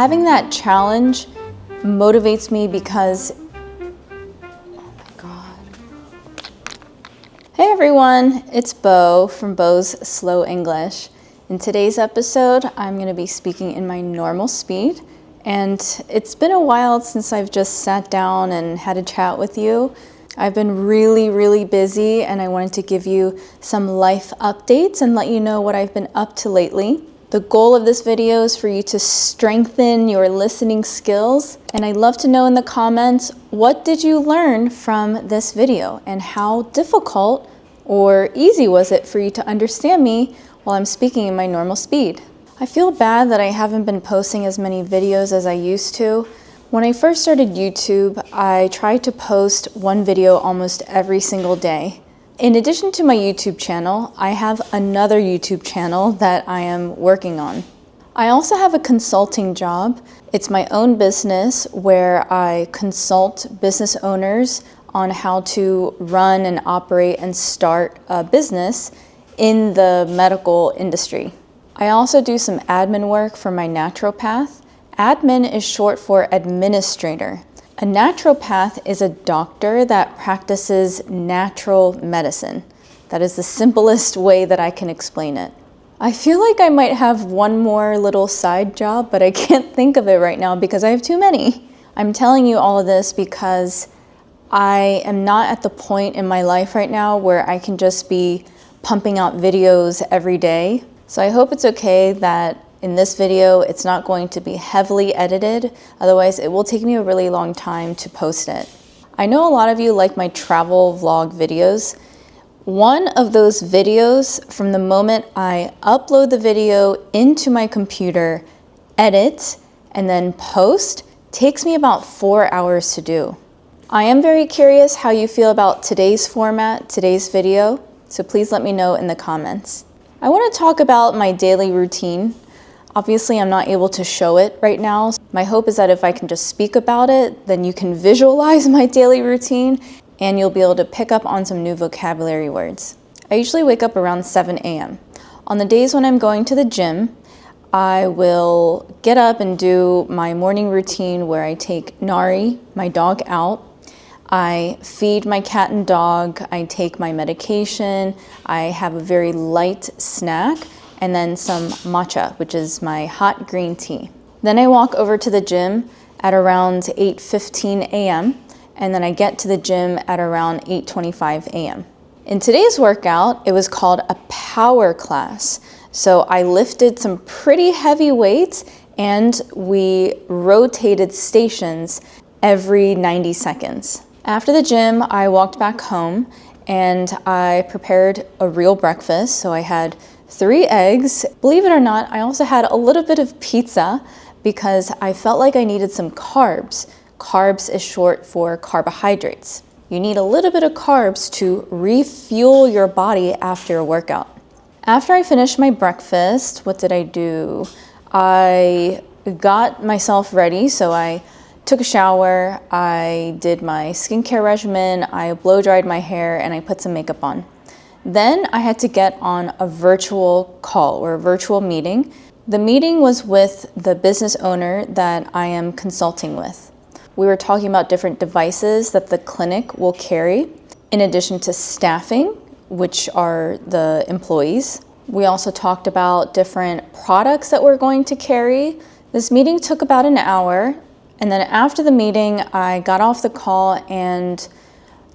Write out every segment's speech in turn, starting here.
Having that challenge motivates me because, oh my God. Hey everyone, it's Bo from Bo's Slow English. In today's episode, I'm going to be speaking in my normal speed. And it's been a while since I've just sat down and had a chat with you. I've been really busy and I wanted to give you some life updates and let you know what I've been up to lately. The goal of this video is for you to strengthen your listening skills. And I'd love to know in the comments, what did you learn from this video and how difficult or easy was it for you to understand me while I'm speaking in my normal speed? I feel bad that I haven't been posting as many videos as I used to. When I first started YouTube, I tried to post one video almost every single day. In addition to my YouTube channel, I have another YouTube channel that I am working on. I also have a consulting job. It's my own business where I consult business owners on how to run and operate and start a business in the medical industry. I also do some admin work for my naturopath. Admin is short for administrator. A naturopath is a doctor that practices natural medicine. That is the simplest way that I can explain it. I feel like I might have one more little side job, but I can't think of it right now because I have too many. I'm telling you all of this because I am not at the point in my life right now where I can just be pumping out videos every day. So I hope it's okay that in this video, it's not going to be heavily edited. Otherwise, it will take me a really long time to post it. I know a lot of you like my travel vlog videos. One of those videos, from the moment I upload the video into my computer, edit, and then post, takes me about 4 hours to do. I am very curious how you feel about today's format, today's video, so please let me know in the comments. I want to talk about my daily routine. Obviously, I'm not able to show it right now. My hope is that if I can just speak about it, then you can visualize my daily routine and you'll be able to pick up on some new vocabulary words. I usually wake up around 7 a.m. On the days when I'm going to the gym, I will get up and do my morning routine where I take Nari, my dog, out. I feed my cat and dog, I take my medication, I have a very light snack, and then some matcha, which is my hot green tea. Then I walk over to the gym at around 8:15 a.m., and then I get to the gym at around 8:25 a.m. In today's workout, it was called a power class. So I lifted some pretty heavy weights, and we rotated stations every 90 seconds. After the gym, I walked back home and I prepared a real breakfast. So I had 3 eggs. Believe it or not, I also had a little bit of pizza because I felt like I needed some carbs. Carbs is short for carbohydrates. You need a little bit of carbs to refuel your body after a workout. After I finished my breakfast, what did I do? I got myself ready. So I took a shower, I did my skincare regimen, I blow dried my hair, and I put some makeup on. Then I had to get on a virtual call or a virtual meeting. The meeting was with the business owner that I am consulting with. We were talking about different devices that the clinic will carry, in addition to staffing, which are the employees. We also talked about different products that we're going to carry. This meeting took about an hour. And then after the meeting, I got off the call and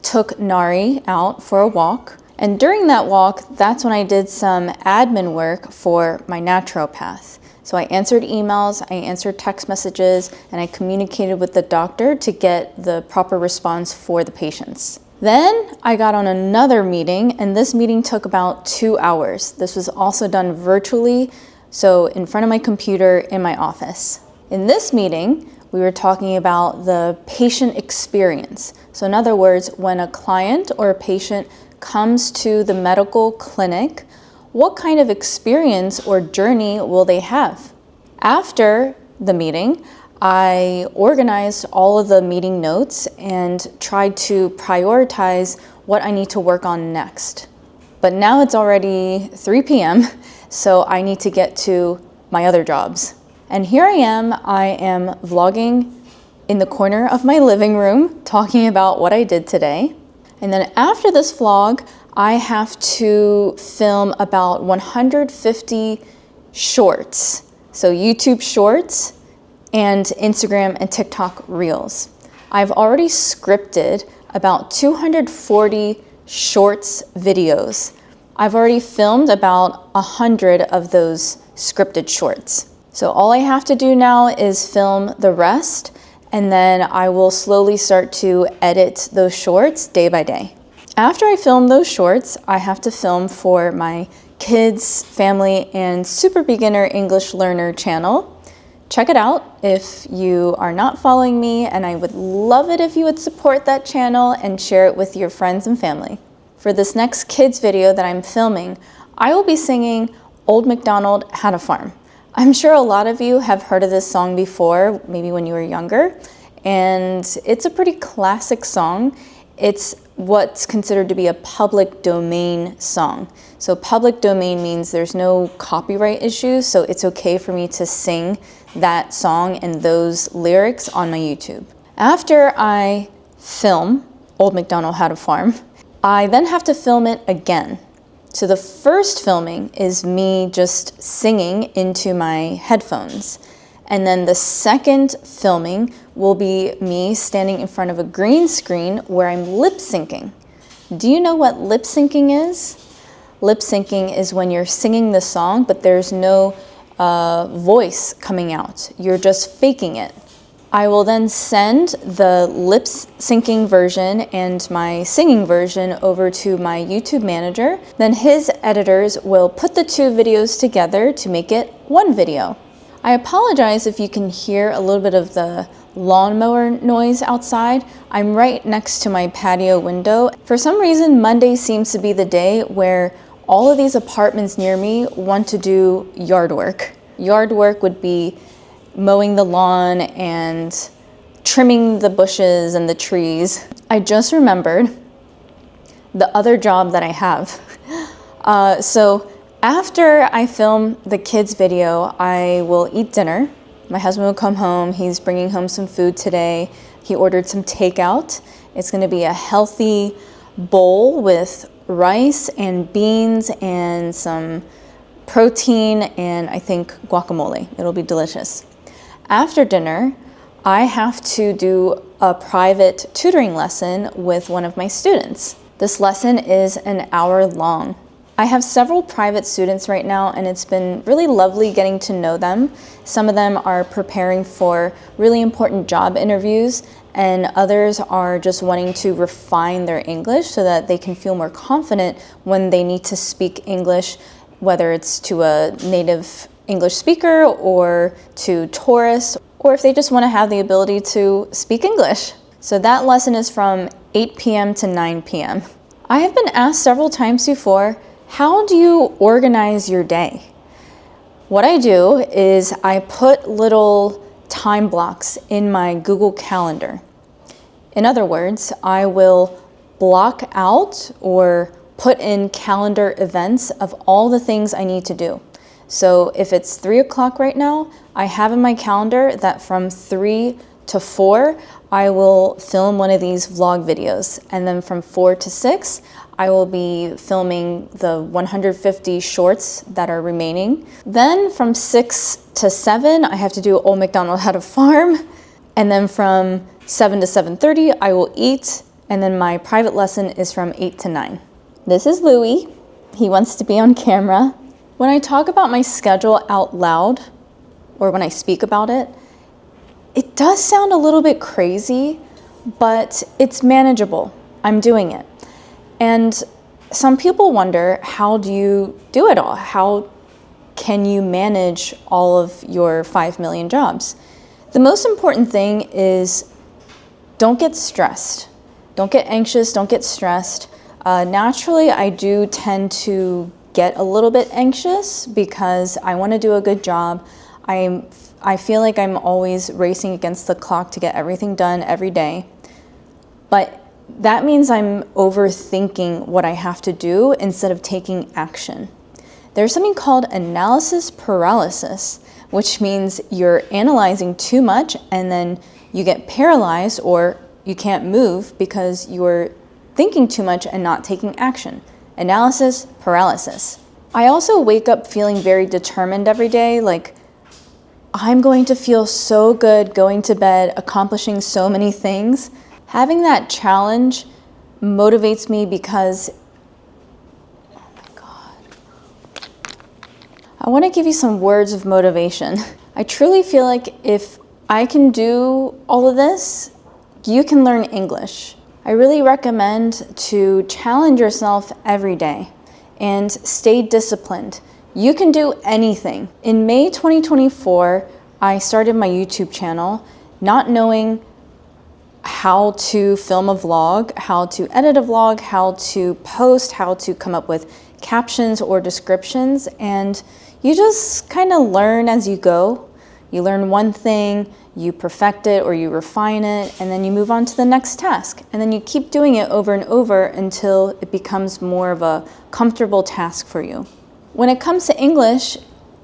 took Nari out for a walk. And during that walk, that's when I did some admin work for my naturopath. So I answered emails, I answered text messages, and I communicated with the doctor to get the proper response for the patients. Then I got on another meeting, and this meeting took about 2 hours. This was also done virtually, so in front of my computer in my office. In this meeting, we were talking about the patient experience. So in other words, when a client or a patient comes to the medical clinic, what kind of experience or journey will they have? After the meeting, I organized all of the meeting notes and tried to prioritize what I need to work on next. But now it's already 3 p.m., so I need to get to my other jobs. And here I am vlogging in the corner of my living room talking about what I did today. And then after this vlog, I have to film about 150 shorts. So YouTube shorts and Instagram and TikTok reels. I've already scripted about 240 shorts videos. I've already filmed about 100 of those scripted shorts. So all I have to do now is film the rest, and then I will slowly start to edit those shorts day by day. After I film those shorts, I have to film for my kids, family, and super beginner English learner channel. Check it out if you are not following me, and I would love it if you would support that channel and share it with your friends and family. For this next kids video that I'm filming, I will be singing Old MacDonald Had a Farm. I'm sure a lot of you have heard of this song before, maybe when you were younger, and it's a pretty classic song. It's what's considered to be a public domain song. So public domain means there's no copyright issues, so it's okay for me to sing that song and those lyrics on my YouTube. After I film Old MacDonald Had a Farm, I then have to film it again. So the first filming is me just singing into my headphones. And then the second filming will be me standing in front of a green screen where I'm lip syncing. Do you know what lip syncing is? Lip syncing is when you're singing the song, but there's no voice coming out. You're just faking it. I will then send the lip syncing version and my singing version over to my YouTube manager. Then his editors will put the two videos together to make it one video. I apologize if you can hear a little bit of the lawnmower noise outside. I'm right next to my patio window. For some reason, Monday seems to be the day where all of these apartments near me want to do yard work. Yard work would be mowing the lawn and trimming the bushes and the trees. I just remembered the other job that I have. So after I film the kids video, I will eat dinner. My husband will come home. He's bringing home some food today. He ordered some takeout. It's gonna be a healthy bowl with rice and beans and some protein and I think guacamole. It'll be delicious. After dinner, I have to do a private tutoring lesson with one of my students. This lesson is an hour long. I have several private students right now, and it's been really lovely getting to know them. Some of them are preparing for really important job interviews, and others are just wanting to refine their English so that they can feel more confident when they need to speak English, whether it's to a native English speaker or to tourists, or if they just want to have the ability to speak English. So that lesson is from 8 p.m. to 9 p.m. I have been asked several times before, how do you organize your day? What I do is I put little time blocks in my Google Calendar. In other words, I will block out or put in calendar events of all the things I need to do. So if it's 3 o'clock right now, I have in my calendar that from 3 to 4, I will film one of these vlog videos. And then from 4 to 6, I will be filming the 150 shorts that are remaining. Then from 6 to 7, I have to do Old MacDonald Had a Farm. And then from 7 to 7:30, I will eat. And then my private lesson is from 8 to 9. This is Louie. He wants to be on camera. When I talk about my schedule out loud, or when I speak about it, it does sound a little bit crazy, but it's manageable. I'm doing it. And some people wonder, how do you do it all? How can you manage all of your 5 million jobs? The most important thing is don't get stressed. Don't get anxious, don't get stressed. Naturally, I do tend to get a little bit anxious because I want to do a good job. I feel like I'm always racing against the clock to get everything done every day. But that means I'm overthinking what I have to do instead of taking action. There's something called analysis paralysis, which means you're analyzing too much and then you get paralyzed or you can't move because you're thinking too much and not taking action. Analysis paralysis. I also wake up feeling very determined every day, like I'm going to feel so good going to bed, accomplishing so many things. Having that challenge motivates me because, oh my God. I want to give you some words of motivation. I truly feel like if I can do all of this, you can learn English. I really recommend to challenge yourself every day and stay disciplined. You can do anything. In May 2024, I started my YouTube channel not knowing how to film a vlog, how to edit a vlog, how to post, how to come up with captions or descriptions, and you just kind of learn as you go. You learn one thing, you perfect it or you refine it, and then you move on to the next task. And then you keep doing it over and over until it becomes more of a comfortable task for you. When it comes to English,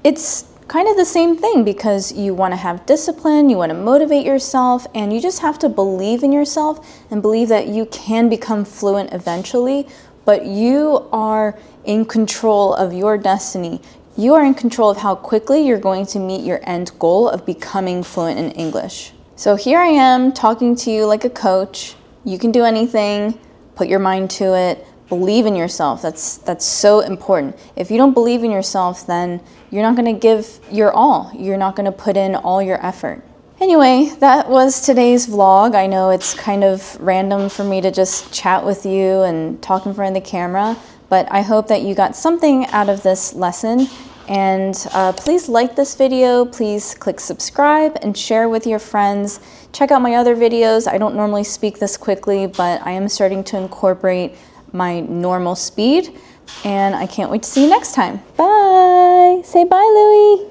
it's kind of the same thing because you want to have discipline, you want to motivate yourself, and you just have to believe in yourself and believe that you can become fluent eventually, but you are in control of your destiny. You are in control of how quickly you're going to meet your end goal of becoming fluent in English. So here I am talking to you like a coach. You can do anything, put your mind to it, believe in yourself. That's so important. If you don't believe in yourself, then you're not going to give your all. You're not going to put in all your effort. Anyway, that was today's vlog. I know it's kind of random for me to just chat with you and talk in front of the camera, but I hope that you got something out of this lesson. And please like this video, please click subscribe and share with your friends. Check out my other videos. I don't normally speak this quickly, but I am starting to incorporate my normal speed, and I can't wait to see you next time. Bye! Say bye, Louie!